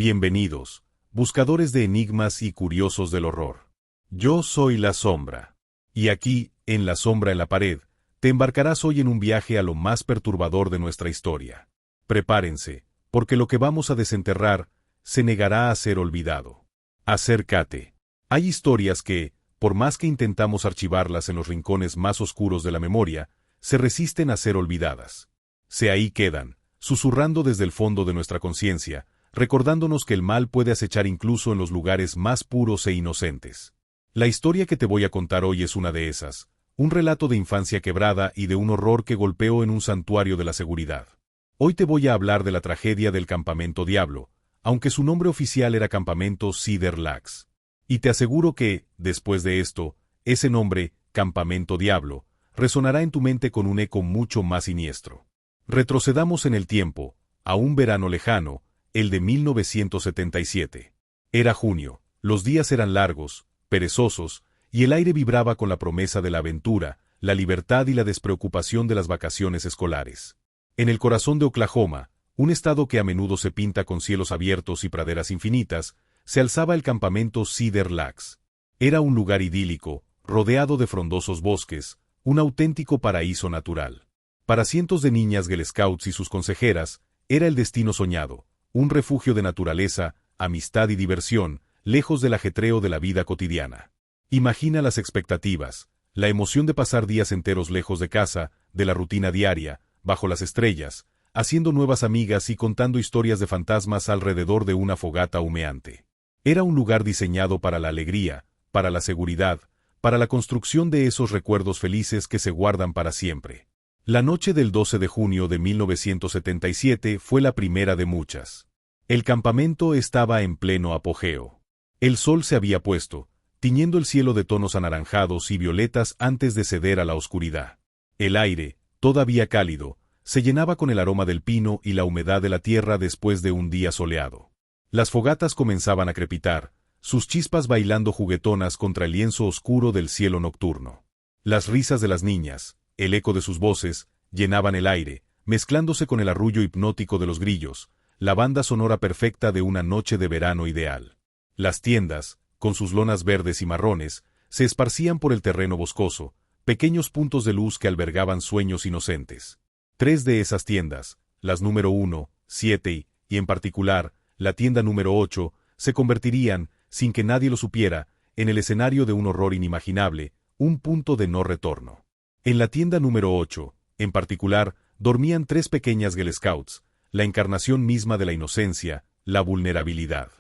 Bienvenidos, buscadores de enigmas y curiosos del horror. Yo soy la sombra. Y aquí, en La sombra en la pared, te embarcarás hoy en un viaje a lo más perturbador de nuestra historia. Prepárense, porque lo que vamos a desenterrar se negará a ser olvidado. Acércate. Hay historias que, por más que intentamos archivarlas en los rincones más oscuros de la memoria, se resisten a ser olvidadas. Se ahí quedan, susurrando desde el fondo de nuestra conciencia, recordándonos que el mal puede acechar incluso en los lugares más puros e inocentes. La historia que te voy a contar hoy es una de esas, un relato de infancia quebrada y de un horror que golpeó en un santuario de la seguridad. Hoy te voy a hablar de la tragedia del Campamento Diablo, aunque su nombre oficial era Campamento Cedar Lax. Y te aseguro que, después de esto, ese nombre, Campamento Diablo, resonará en tu mente con un eco mucho más siniestro. Retrocedamos en el tiempo, a un verano lejano, el de 1977. Era junio, los días eran largos, perezosos, y el aire vibraba con la promesa de la aventura, la libertad y la despreocupación de las vacaciones escolares. En el corazón de Oklahoma, un estado que a menudo se pinta con cielos abiertos y praderas infinitas, se alzaba el campamento Cedar Lax. Era un lugar idílico, rodeado de frondosos bosques, un auténtico paraíso natural. Para cientos de niñas Girl Scouts y sus consejeras, era el destino soñado, un refugio de naturaleza, amistad y diversión, lejos del ajetreo de la vida cotidiana. Imagina las expectativas, la emoción de pasar días enteros lejos de casa, de la rutina diaria, bajo las estrellas, haciendo nuevas amigas y contando historias de fantasmas alrededor de una fogata humeante. Era un lugar diseñado para la alegría, para la seguridad, para la construcción de esos recuerdos felices que se guardan para siempre. La noche del 12 de junio de 1977 fue la primera de muchas. El campamento estaba en pleno apogeo. El sol se había puesto, tiñendo el cielo de tonos anaranjados y violetas antes de ceder a la oscuridad. El aire, todavía cálido, se llenaba con el aroma del pino y la humedad de la tierra después de un día soleado. Las fogatas comenzaban a crepitar, sus chispas bailando juguetonas contra el lienzo oscuro del cielo nocturno. Las risas de las niñas, el eco de sus voces, llenaban el aire, mezclándose con el arrullo hipnótico de los grillos, la banda sonora perfecta de una noche de verano ideal. Las tiendas, con sus lonas verdes y marrones, se esparcían por el terreno boscoso, pequeños puntos de luz que albergaban sueños inocentes. 3 de esas tiendas, las número 1, 7 y, en particular, la tienda número 8, se convertirían, sin que nadie lo supiera, en el escenario de un horror inimaginable, un punto de no retorno. En la tienda número 8, en particular, dormían 3 pequeñas Girl Scouts, la encarnación misma de la inocencia, la vulnerabilidad.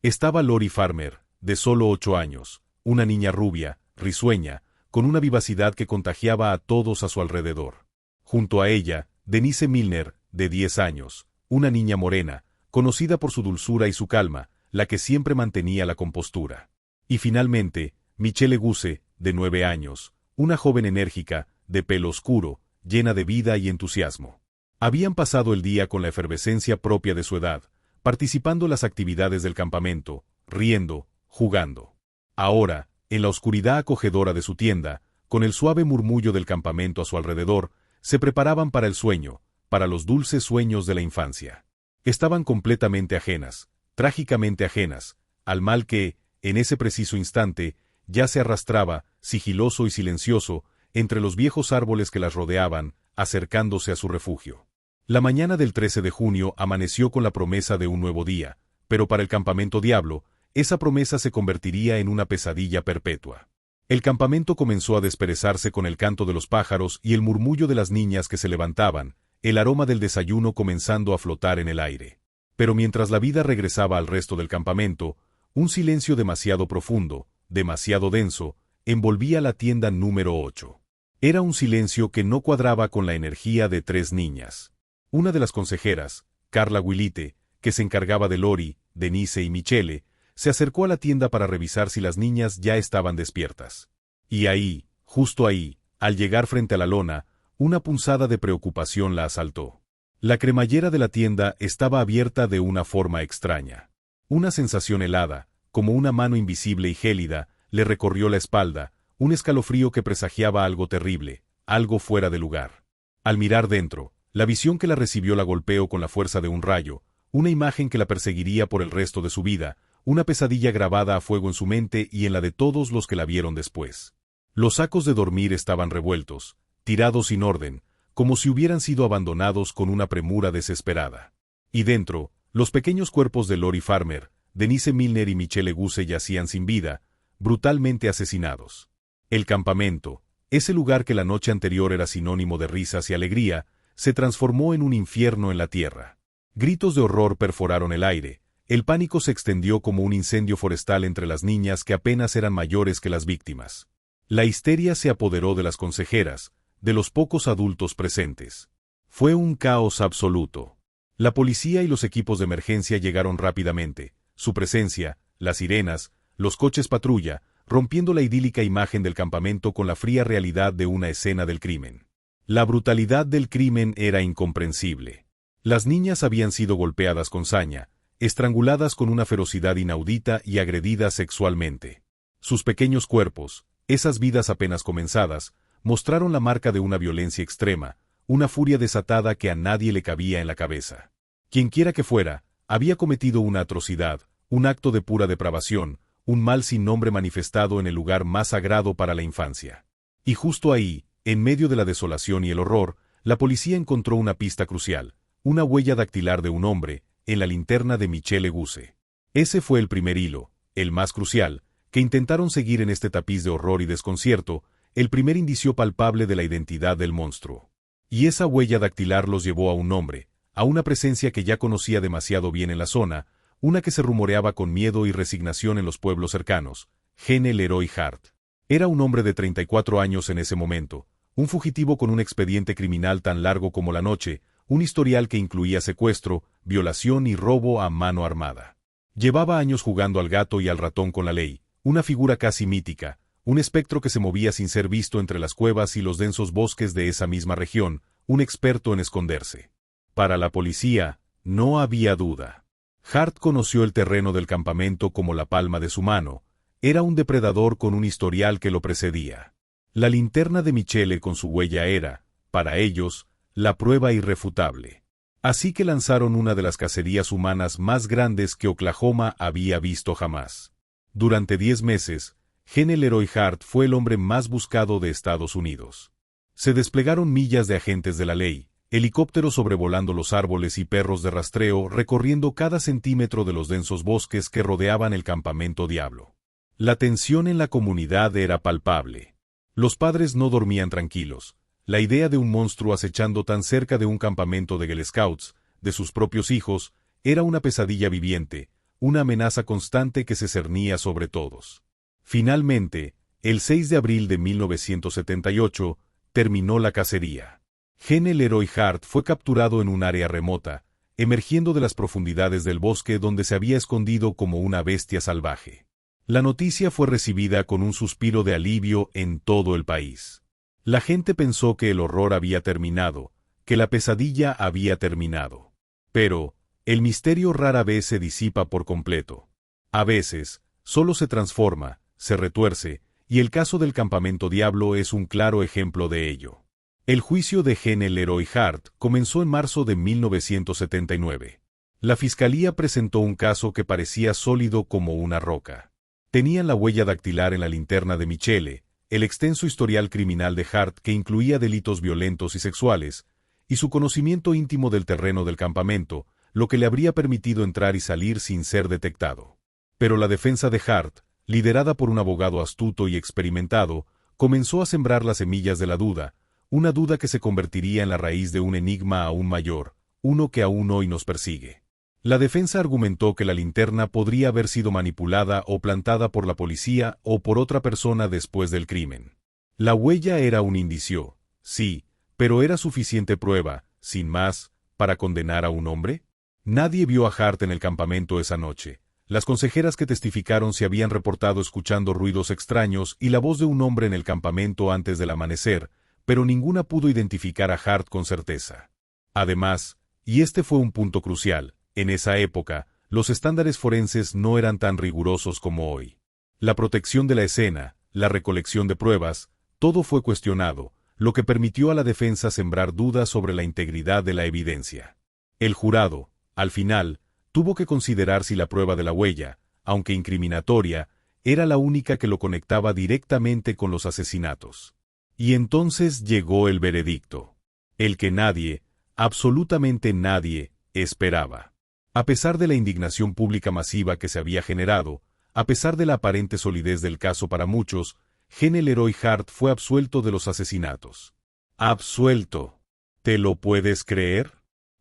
Estaba Lori Farmer, de solo 8 años, una niña rubia, risueña, con una vivacidad que contagiaba a todos a su alrededor. Junto a ella, Denise Milner, de 10 años, una niña morena, conocida por su dulzura y su calma, la que siempre mantenía la compostura. Y finalmente, Michelle Guse, de 9 años, una joven enérgica, de pelo oscuro, llena de vida y entusiasmo. Habían pasado el día con la efervescencia propia de su edad, participando en las actividades del campamento, riendo, jugando. Ahora, en la oscuridad acogedora de su tienda, con el suave murmullo del campamento a su alrededor, se preparaban para el sueño, para los dulces sueños de la infancia. Estaban completamente ajenas, trágicamente ajenas, al mal que, en ese preciso instante, ya se arrastraba, sigiloso y silencioso, entre los viejos árboles que las rodeaban, acercándose a su refugio. La mañana del 13 de junio amaneció con la promesa de un nuevo día, pero para el Campamento Diablo, esa promesa se convertiría en una pesadilla perpetua. El campamento comenzó a desperezarse con el canto de los pájaros y el murmullo de las niñas que se levantaban, el aroma del desayuno comenzando a flotar en el aire. Pero mientras la vida regresaba al resto del campamento, un silencio demasiado profundo, demasiado denso, envolvía la tienda número 8. Era un silencio que no cuadraba con la energía de 3 niñas. Una de las consejeras, Carla Willite, que se encargaba de Lori, Denise y Michelle, se acercó a la tienda para revisar si las niñas ya estaban despiertas. Y ahí, justo ahí, al llegar frente a la lona, una punzada de preocupación la asaltó. La cremallera de la tienda estaba abierta de una forma extraña. Una sensación helada, como una mano invisible y gélida, le recorrió la espalda, un escalofrío que presagiaba algo terrible, algo fuera de lugar. Al mirar dentro, la visión que la recibió la golpeó con la fuerza de un rayo, una imagen que la perseguiría por el resto de su vida, una pesadilla grabada a fuego en su mente y en la de todos los que la vieron después. Los sacos de dormir estaban revueltos, tirados sin orden, como si hubieran sido abandonados con una premura desesperada. Y dentro, los pequeños cuerpos de Lori Farmer, Denise Milner y Michelle Guse yacían sin vida, brutalmente asesinados. El campamento, ese lugar que la noche anterior era sinónimo de risas y alegría, se transformó en un infierno en la tierra. Gritos de horror perforaron el aire, el pánico se extendió como un incendio forestal entre las niñas que apenas eran mayores que las víctimas. La histeria se apoderó de las consejeras, de los pocos adultos presentes. Fue un caos absoluto. La policía y los equipos de emergencia llegaron rápidamente. Su presencia, las sirenas, los coches patrulla, rompiendo la idílica imagen del campamento con la fría realidad de una escena del crimen. La brutalidad del crimen era incomprensible. Las niñas habían sido golpeadas con saña, estranguladas con una ferocidad inaudita y agredidas sexualmente. Sus pequeños cuerpos, esas vidas apenas comenzadas, mostraron la marca de una violencia extrema, una furia desatada que a nadie le cabía en la cabeza. Quienquiera que fuera, había cometido una atrocidad, un acto de pura depravación, un mal sin nombre manifestado en el lugar más sagrado para la infancia. Y justo ahí, en medio de la desolación y el horror, la policía encontró una pista crucial, una huella dactilar de un hombre, en la linterna de Michelle Guse. Ese fue el primer hilo, el más crucial, que intentaron seguir en este tapiz de horror y desconcierto, el primer indicio palpable de la identidad del monstruo. Y esa huella dactilar los llevó a un nombre, a una presencia que ya conocía demasiado bien en la zona, una que se rumoreaba con miedo y resignación en los pueblos cercanos, Gene Leroy Hart. Era un hombre de 34 años en ese momento, un fugitivo con un expediente criminal tan largo como la noche, un historial que incluía secuestro, violación y robo a mano armada. Llevaba años jugando al gato y al ratón con la ley, una figura casi mítica, un espectro que se movía sin ser visto entre las cuevas y los densos bosques de esa misma región, un experto en esconderse. Para la policía, no había duda. Hart conoció el terreno del campamento como la palma de su mano. Era un depredador con un historial que lo precedía. La linterna de Michelle con su huella era, para ellos, la prueba irrefutable. Así que lanzaron una de las cacerías humanas más grandes que Oklahoma había visto jamás. Durante 10 meses, Gene Leroy Hart fue el hombre más buscado de Estados Unidos. Se desplegaron millas de agentes de la ley, helicópteros sobrevolando los árboles y perros de rastreo recorriendo cada centímetro de los densos bosques que rodeaban el campamento Diablo. La tensión en la comunidad era palpable. Los padres no dormían tranquilos. La idea de un monstruo acechando tan cerca de un campamento de Girl Scouts, de sus propios hijos, era una pesadilla viviente, una amenaza constante que se cernía sobre todos. Finalmente, el 6 de abril de 1978, terminó la cacería. Gene Leroy Hart fue capturado en un área remota, emergiendo de las profundidades del bosque donde se había escondido como una bestia salvaje. La noticia fue recibida con un suspiro de alivio en todo el país. La gente pensó que el horror había terminado, que la pesadilla había terminado. Pero, el misterio rara vez se disipa por completo. A veces, solo se transforma, se retuerce, y el caso del campamento Diablo es un claro ejemplo de ello. El juicio de Gene Leroy Hart comenzó en marzo de 1979. La fiscalía presentó un caso que parecía sólido como una roca. Tenían la huella dactilar en la linterna de Michelle, el extenso historial criminal de Hart que incluía delitos violentos y sexuales, y su conocimiento íntimo del terreno del campamento, lo que le habría permitido entrar y salir sin ser detectado. Pero la defensa de Hart, liderada por un abogado astuto y experimentado, comenzó a sembrar las semillas de la duda, una duda que se convertiría en la raíz de un enigma aún mayor, uno que aún hoy nos persigue. La defensa argumentó que la linterna podría haber sido manipulada o plantada por la policía o por otra persona después del crimen. La huella era un indicio, sí, pero ¿era suficiente prueba, sin más, para condenar a un hombre? Nadie vio a Hart en el campamento esa noche. Las consejeras que testificaron se habían reportado escuchando ruidos extraños y la voz de un hombre en el campamento antes del amanecer, pero ninguna pudo identificar a Hart con certeza. Además, y este fue un punto crucial, en esa época, los estándares forenses no eran tan rigurosos como hoy. La protección de la escena, la recolección de pruebas, todo fue cuestionado, lo que permitió a la defensa sembrar dudas sobre la integridad de la evidencia. El jurado, al final, tuvo que considerar si la prueba de la huella, aunque incriminatoria, era la única que lo conectaba directamente con los asesinatos. Y entonces llegó el veredicto. El que nadie, absolutamente nadie, esperaba. A pesar de la indignación pública masiva que se había generado, a pesar de la aparente solidez del caso para muchos, Gene Leroy Hart fue absuelto de los asesinatos. ¡Absuelto! ¿Te lo puedes creer?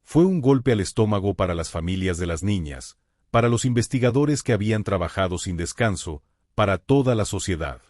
Fue un golpe al estómago para las familias de las niñas, para los investigadores que habían trabajado sin descanso, para toda la sociedad.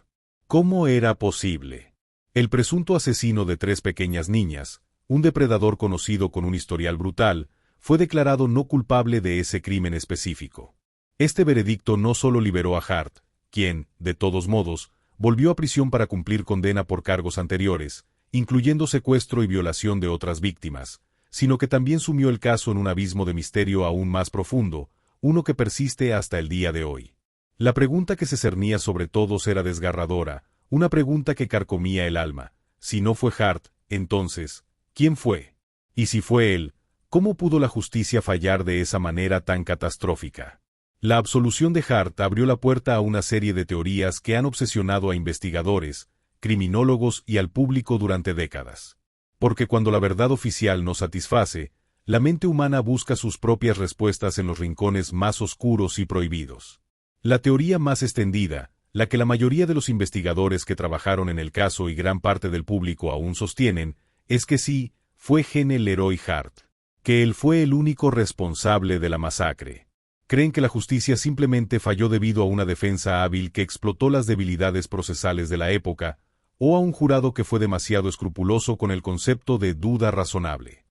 ¿Cómo era posible? El presunto asesino de 3 pequeñas niñas, un depredador conocido con un historial brutal, fue declarado no culpable de ese crimen específico. Este veredicto no solo liberó a Hart, quien, de todos modos, volvió a prisión para cumplir condena por cargos anteriores, incluyendo secuestro y violación de otras víctimas, sino que también sumió el caso en un abismo de misterio aún más profundo, uno que persiste hasta el día de hoy. La pregunta que se cernía sobre todos era desgarradora, una pregunta que carcomía el alma. Si no fue Hart, entonces, ¿quién fue? Y si fue él, ¿cómo pudo la justicia fallar de esa manera tan catastrófica? La absolución de Hart abrió la puerta a una serie de teorías que han obsesionado a investigadores, criminólogos y al público durante décadas. Porque cuando la verdad oficial no satisface, la mente humana busca sus propias respuestas en los rincones más oscuros y prohibidos. La teoría más extendida, la que la mayoría de los investigadores que trabajaron en el caso y gran parte del público aún sostienen, es que sí, fue Gene Leroy Hart, que él fue el único responsable de la masacre. Creen que la justicia simplemente falló debido a una defensa hábil que explotó las debilidades procesales de la época, o a un jurado que fue demasiado escrupuloso con el concepto de duda razonable.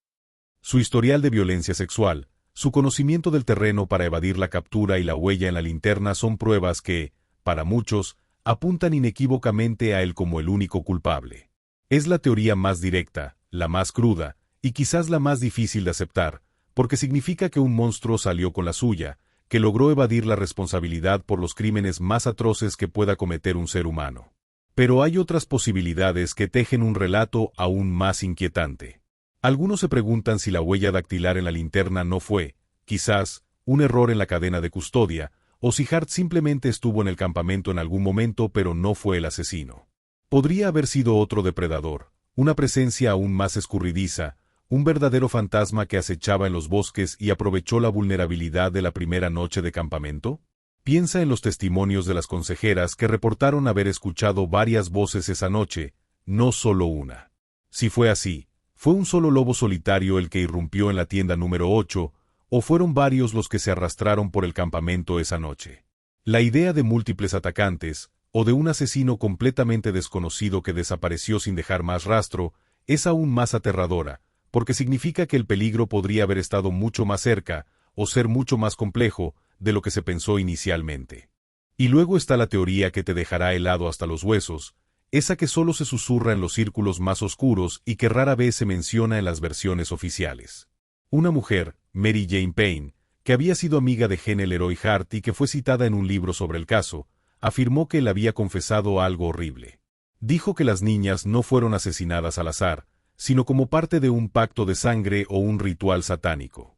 Su historial de violencia sexual, su conocimiento del terreno para evadir la captura y la huella en la linterna son pruebas que, para muchos, apuntan inequívocamente a él como el único culpable. Es la teoría más directa, la más cruda, y quizás la más difícil de aceptar, porque significa que un monstruo salió con la suya, que logró evadir la responsabilidad por los crímenes más atroces que pueda cometer un ser humano. Pero hay otras posibilidades que tejen un relato aún más inquietante. Algunos se preguntan si la huella dactilar en la linterna no fue, quizás, un error en la cadena de custodia, o si Hart simplemente estuvo en el campamento en algún momento pero no fue el asesino. Podría haber sido otro depredador, una presencia aún más escurridiza, un verdadero fantasma que acechaba en los bosques y aprovechó la vulnerabilidad de la primera noche de campamento. Piensa en los testimonios de las consejeras que reportaron haber escuchado varias voces esa noche, no solo una. Si fue así, ¿fue un solo lobo solitario el que irrumpió en la tienda número 8, o fueron varios los que se arrastraron por el campamento esa noche? La idea de múltiples atacantes, o de un asesino completamente desconocido que desapareció sin dejar más rastro, es aún más aterradora, porque significa que el peligro podría haber estado mucho más cerca, o ser mucho más complejo, de lo que se pensó inicialmente. Y luego está la teoría que te dejará helado hasta los huesos, esa que solo se susurra en los círculos más oscuros y que rara vez se menciona en las versiones oficiales. Una mujer, Mary Jane Payne, que había sido amiga de Gene Leroy Hart y que fue citada en un libro sobre el caso, afirmó que él había confesado algo horrible. Dijo que las niñas no fueron asesinadas al azar, sino como parte de un pacto de sangre o un ritual satánico.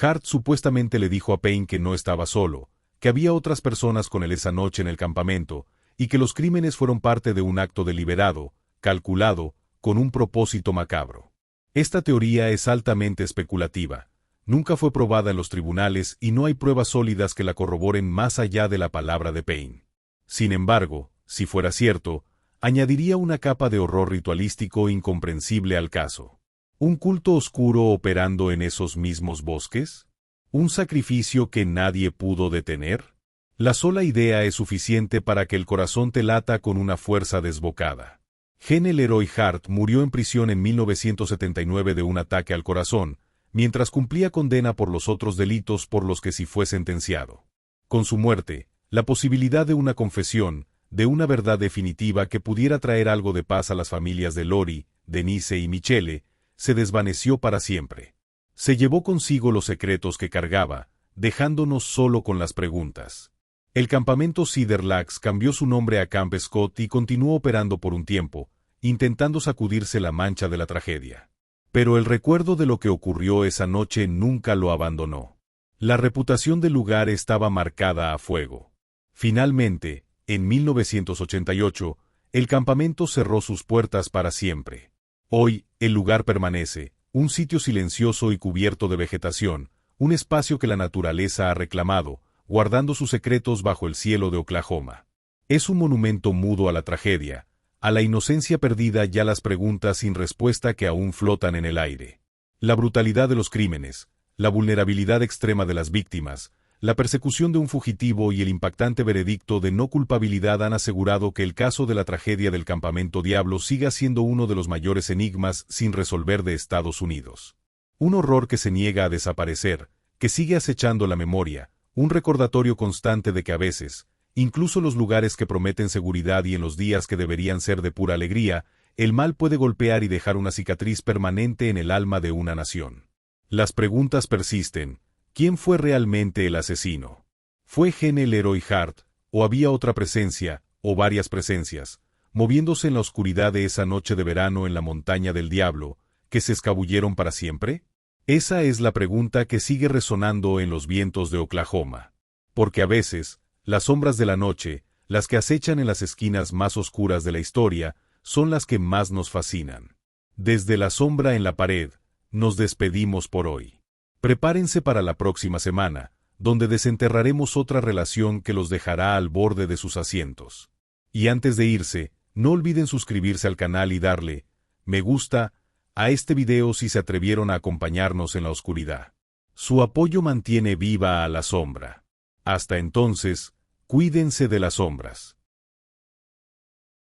Hart supuestamente le dijo a Payne que no estaba solo, que había otras personas con él esa noche en el campamento, y que los crímenes fueron parte de un acto deliberado, calculado, con un propósito macabro. Esta teoría es altamente especulativa, nunca fue probada en los tribunales y no hay pruebas sólidas que la corroboren más allá de la palabra de Payne. Sin embargo, si fuera cierto, añadiría una capa de horror ritualístico incomprensible al caso. ¿Un culto oscuro operando en esos mismos bosques? ¿Un sacrificio que nadie pudo detener? La sola idea es suficiente para que el corazón te lata con una fuerza desbocada. Gene Leroy Hart murió en prisión en 1979 de un ataque al corazón, mientras cumplía condena por los otros delitos por los que sí fue sentenciado. Con su muerte, la posibilidad de una confesión, de una verdad definitiva que pudiera traer algo de paz a las familias de Lori, Denise y Michelle, se desvaneció para siempre. Se llevó consigo los secretos que cargaba, dejándonos solo con las preguntas. El campamento Cedar Lakes cambió su nombre a Camp Scott y continuó operando por un tiempo, intentando sacudirse la mancha de la tragedia. Pero el recuerdo de lo que ocurrió esa noche nunca lo abandonó. La reputación del lugar estaba marcada a fuego. Finalmente, en 1988, el campamento cerró sus puertas para siempre. Hoy, el lugar permanece, un sitio silencioso y cubierto de vegetación, un espacio que la naturaleza ha reclamado, guardando sus secretos bajo el cielo de Oklahoma. Es un monumento mudo a la tragedia, a la inocencia perdida y a las preguntas sin respuesta que aún flotan en el aire. La brutalidad de los crímenes, la vulnerabilidad extrema de las víctimas, la persecución de un fugitivo y el impactante veredicto de no culpabilidad han asegurado que el caso de la tragedia del Campamento Diablo siga siendo uno de los mayores enigmas sin resolver de Estados Unidos. Un horror que se niega a desaparecer, que sigue acechando la memoria, un recordatorio constante de que a veces, incluso los lugares que prometen seguridad y en los días que deberían ser de pura alegría, el mal puede golpear y dejar una cicatriz permanente en el alma de una nación. Las preguntas persisten. ¿Quién fue realmente el asesino? ¿Fue Gene Leroy Hart, o había otra presencia, o varias presencias, moviéndose en la oscuridad de esa noche de verano en la montaña del diablo, que se escabulleron para siempre? Esa es la pregunta que sigue resonando en los vientos de Oklahoma. Porque a veces, las sombras de la noche, las que acechan en las esquinas más oscuras de la historia, son las que más nos fascinan. Desde La Sombra en la Pared, nos despedimos por hoy. Prepárense para la próxima semana, donde desenterraremos otra relación que los dejará al borde de sus asientos. Y antes de irse, no olviden suscribirse al canal y darle me gusta a este video si se atrevieron a acompañarnos en la oscuridad. Su apoyo mantiene viva a La Sombra. Hasta entonces, cuídense de las sombras.